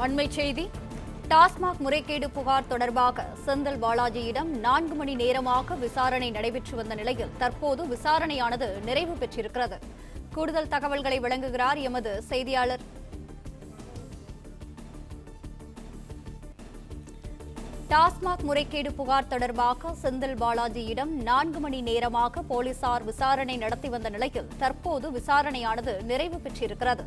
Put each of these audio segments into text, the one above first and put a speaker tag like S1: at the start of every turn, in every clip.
S1: அண்மைச் செய்தி. டாஸ்மாக் முறைகேடு புகார் தொடர்பாக செந்தில் பாலாஜியிடம் 4 மணி நேரமாக விசாரணை நடைபெற்று வந்த நிலையில் தற்போது விசாரணையானது நிறைவு பெற்றிருக்கிறது. கூடுதல் தகவல்களை வழங்குகிறார் எமது செய்தியாளர். டாஸ்மாக் முறைகேடு புகார் தொடர்பாக செந்தில் பாலாஜியிடம் 4 மணி நேரமாக போலீசார் விசாரணை நடத்தி வந்த நிலையில் தற்போது விசாரணையானது நிறைவு பெற்றிருக்கிறது.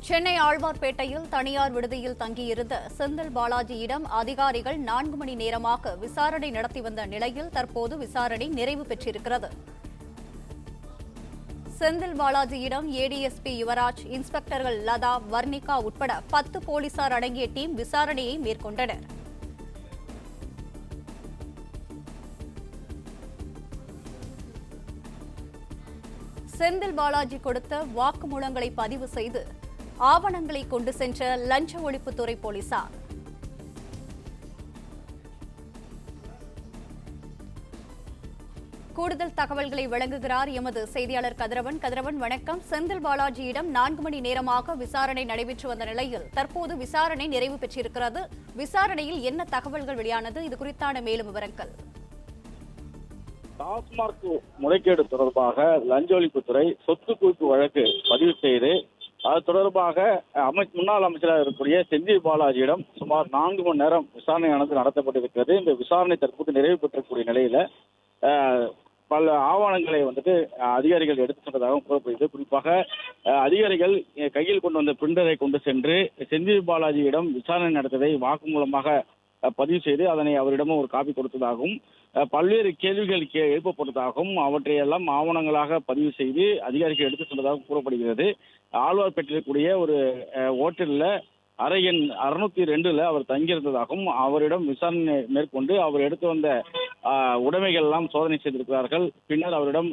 S1: சென்னை ஆழ்வார்பேட்டையில் தனியார் விடுதியில் தங்கியிருந்த செந்தில் பாலாஜியிடம் அதிகாரிகள் 4 மணி நேரமாக விசாரணை நடத்தி வந்த நிலையில் தற்போது விசாரணை நிறைவு பெற்றிருக்கிறது. செந்தில் பாலாஜியிடம் ஏடிஎஸ்பி யுவராஜ், இன்ஸ்பெக்டர்கள் லதா, வர்ணிகா உட்பட 10 போலீசார் அடங்கிய டீம் விசாரணையை மேற்கொண்டனர். செந்தில் பாலாஜி கொடுத்த வாக்குமூலங்களை பதிவு செய்து ஆவணங்களை கொண்டு சென்ற லஞ்ச ஒழிப்புத்துறை போலீசார். கூடுதல் தகவல்களை வழங்குகிறார் எமது செய்தியாளர் கதிரவன். கதிரவன், வணக்கம். செந்தில் பாலாஜியிடம் 4 மணி நேரமாக விசாரணை நடைபெற்று வந்த நிலையில் தற்போது விசாரணை நிறைவு பெற்றிருக்கிறது. விசாரணையில் என்ன தகவல்கள் வெளியானது? இது குறித்தான மேலும் விவரங்கள்.
S2: டாஸ்மாக் முறைகேடு தொடர்பாக லஞ்ச ஒழிப்புத்துறை சொத்து குவிப்பு வழக்கு பதிவு செய்து அது தொடர்பாக முன்னாள் அமைச்சராக இருக்கக்கூடிய செந்தில் பாலாஜியிடம் சுமார் 4 மணி நேரம் விசாரணையானது நடத்தப்பட்டிருக்கிறது. இந்த விசாரணை தற்போது நிறைவு பெற்றக்கூடிய நிலையில பல ஆவணங்களை அதிகாரிகள் எடுத்து சென்றதாகவும் கூறப்படுகிறது. குறிப்பாக அதிகாரிகள் கையில் கொண்டு வந்த பிரிண்டரை கொண்டு சென்று செந்தில் பாலாஜியிடம் விசாரணை நடத்ததை வாக்குமூலமாக பதிவு செய்து அதனை அவரிடமும் ஒரு காப்பி கொடுத்ததாகவும் பல்வேறு கேள்விகள் எழுப்பப்பட்டதாகவும் அவற்றையெல்லாம் ஆவணங்களாக பதிவு செய்து அதிகாரிகள் எடுத்து சென்றதாக கூறப்படுகிறது. ஆழ்வார்பேட்டையில ஒரு ஓட்டலில் அறை எண் 602 அவர் தங்கியிருந்ததாகவும் அவரிடம் விசாரணை மேற்கொண்டு அவர் எடுத்து வந்த உடைமைகள் எல்லாம் சோதனை செய்திருக்கிறார்கள். பின்னர் அவரிடம்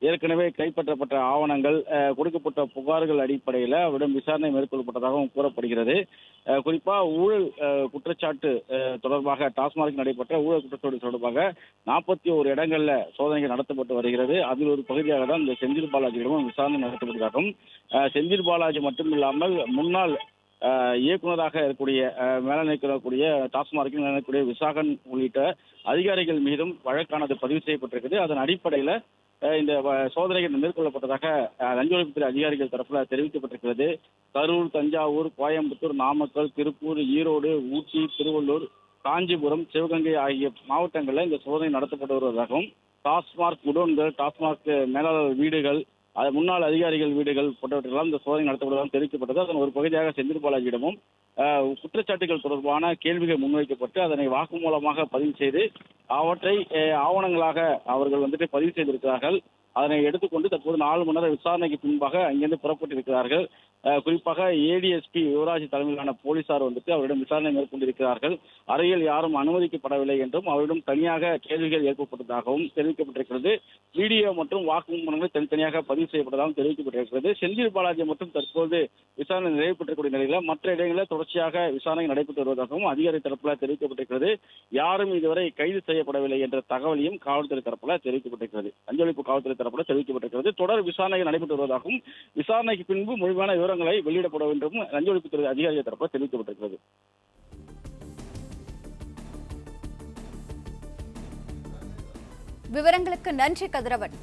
S2: ஏற்கனவே கைப்பற்றப்பட்ட ஆவணங்கள், கொடுக்கப்பட்ட புகார்கள் அடிப்படையில் அவரிடம் விசாரணை மேற்கொள்ளப்பட்டதாகவும் கூறப்படுகிறது. குறிப்பா ஊழல் குற்றச்சாட்டு தொடர்பாக டாஸ்மாக் நடைபெற்ற ஊழல் குற்றச்சாட்டு தொடர்பாக 41 இடங்கள்ல சோதனைகள் நடத்தப்பட்டு வருகிறது. அதில் ஒரு பகுதியாக தான் இந்த செந்தில் பாலாஜியிடமும் விசாரணை நடத்தப்படுவதாகவும், செந்தில் பாலாஜி மட்டுமில்லாமல் முன்னாள் இயக்குநராக இருக்கக்கூடிய மேல நிற்கக்கூடிய டாஸ்மார்க்கில் நிற்கக்கூடிய விசாகன் உள்ளிட்ட அதிகாரிகள் மீதும் வழக்கானது பதிவு செய்யப்பட்டிருக்கிறது. அதன் அடிப்படையில் இந்த சோதனைகள் மேற்கொள்ளப்பட்டதாக லஞ்ச ஒழிப்புத்துறை அதிகாரிகள் தரப்புல தெரிவிக்கப்பட்டிருக்கிறது. கரூர், தஞ்சாவூர், கோயம்புத்தூர், நாமக்கல், திருப்பூர், ஈரோடு, ஊட்டி, திருவள்ளூர், காஞ்சிபுரம், சிவகங்கை ஆகிய மாவட்டங்களில் இந்த சோதனை நடத்தப்பட்டு வருவதாகவும், டாஸ்மாக் குடோன்கள், டாஸ்மாக் மேலாளர் வீடுகள், முன்னாள் அதிகாரிகள் வீடுகள் போன்றவற்றெல்லாம் இந்த சோதனை நடத்தப்படுவதாக தெரிவிக்கப்பட்டது. அதன் ஒரு பகுதியாக செந்தில் பாலாஜியிடமும் குற்றச்சாட்டுகள் தொடர்பான கேள்விகள் முன்வைக்கப்பட்டு அதனை வாக்குமூலமாக பதிவு செய்து அவற்றை ஆவணங்களாக அவர்கள் பதிவு செய்திருக்கிறார்கள். அதனை எடுத்துக்கொண்டு தற்போது 4 மணி நேர விசாரணைக்கு பின்பாக அங்கிருந்து புறப்பட்டிருக்கிறார்கள். குறிப்பாக ஏடிஎஸ்பி யுவராஜ் தலைமையிலான போலீசார் அவரிடம் விசாரணை மேற்கொண்டிருக்கிறார்கள். அறையில் யாரும் அனுமதிக்கப்படவில்லை என்றும் அவரிடம் தனியாக கேள்விகள் எழுப்பப்பட்டதாகவும் தெரிவிக்கப்பட்டிருக்கிறது. வீடியோ மற்றும் வாக்குமூலங்கள் தனித்தனியாக பதிவு செய்யப்பட்டதாகவும் தெரிவிக்கப்பட்டிருக்கிறது. செந்தில் பாலாஜி மட்டும் தற்போது விசாரணை நிறைவு பெற்றக்கூடிய நிலையில் மற்ற இடங்களில் தொடர்ச்சியாக விசாரணை நடைபெற்று வருவதாகவும் அதிகாரி தரப்புல தெரிவிக்கப்பட்டிருக்கிறது. யாரும் இதுவரை கைது செய்யப்படவில்லை என்ற தகவலையும் காவல்துறை தரப்புல தெரிவிக்கப்பட்டிருக்கிறது. லஞ்ச ஒழிப்பு காவல்துறை தரப்புல தெரிவிக்கப்பட்டிருக்கிறது. தொடர் விசாரணைகள் நடைபெற்று வருவதாகவும் விசாரணைக்கு பின்பு முழுமையான விவரங்களை வெளியிடப்பட வேண்டும் லஞ்ச ஒழிப்புத்துறை அதிகாரிகள் தரப்புல தெரிவிக்கப்பட்டிருக்கிறது.
S1: விவரங்களுக்கு நன்றி கதிரவன்.